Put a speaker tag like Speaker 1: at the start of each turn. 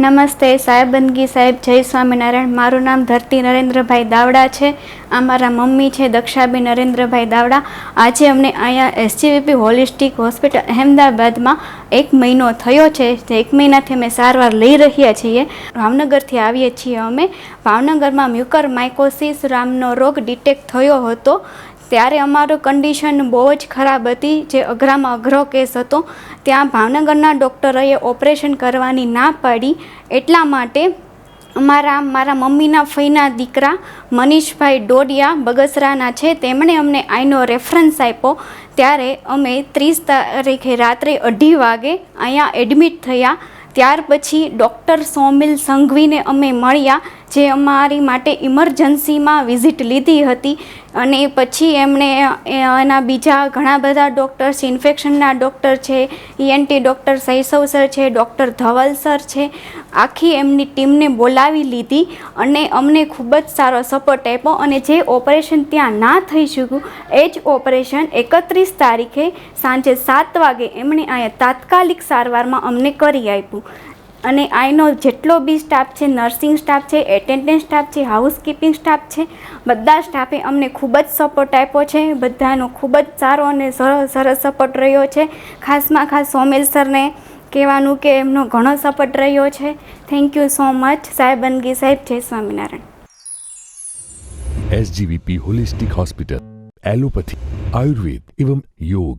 Speaker 1: નમસ્તે સાહેબંદગી સાહેબ, જય સ્વામિનારાયણ। મારું નામ ધરતી નરેન્દ્રભાઈ દાવડા છે। આ મારા મમ્મી છે દક્ષાબેન નરેન્દ્રભાઈ દાવડા। આજે અમને અહીંયા એસજીવીપી હોલિસ્ટિક હોસ્પિટલ અહેમદાબાદમાં 1 મહિનો થયો છે। જે 1 મહિનાથી અમે સારવાર લઈ રહ્યા છીએ। ભાવનગરથી આવીએ છીએ અમે। ભાવનગરમાં મ્યુકર માઇકોસિસ નામનો રોગ ડિટેક્ટ થયો હતો। ત્યારે અમારો કન્ડિશન બહુ જ ખરાબ હતી, જે અઘરામાં અઘરો કેસ હતો। ત્યાં ભાવનગરના ડૉક્ટરોએ ઓપરેશન કરવાની ના પાડી। એટલા માટે મારા મમ્મીના ફઈના દીકરા મનીષભાઈ ડોડિયા બગસરાના છે, તેમણે અમને આઈનો રેફરન્સ આપ્યો। ત્યારે અમે 30 તારીખે રાત્રે 2:30 વાગે અહીંયા એડમિટ થયા। ત્યાર પછી ડૉક્ટર સોમિલ સંઘવીને અમે મળ્યા, જે અમારી માટે ઇમરજન્સીમાં વિઝિટ લીધી હતી। અને પછી એમણે એના બીજા ઘણા બધા ડૉક્ટર્સ, ઇન્ફેક્શનના ડૉક્ટર છે, ENT ડૉક્ટર સૈસવ સર છે, ડૉક્ટર ધવલ સર છે, આખી એમની ટીમને બોલાવી લીધી અને અમને ખૂબ જ સારો સપોર્ટ આપ્યો। અને જે ઓપરેશન ત્યાં ના થઈ શક્યું એ જ ઓપરેશન 31 તારીખે સાંજે 7 વાગે એમણે અહીંયા તાત્કાલિક સારવારમાં અમને કરી આપ્યું। અને આઈનો જેટલો બી સ્ટાફ છે, નર્સિંગ સ્ટાફ છે, એટેન્ડન્ટ સ્ટાફ છે, હાઉસકીપિંગ સ્ટાફ છે, બધા સ્ટાફે અમને ખૂબ જ સપોર્ટ આપ્યો છે। બધાનો ખૂબ જ સારો અને સરસ સપોર્ટ રહ્યો છે। ખાસમાં ખાસ સોમેલ સરને કહેવાનું કે એમનો ઘણો સપોર્ટ રહ્યો છે। થેન્ક યુ સો મચ સાહેબંદગી સાહેબ, જય Swaminarayan.
Speaker 2: SGVP holistic hospital, allopathy, Ayurveda एवं योग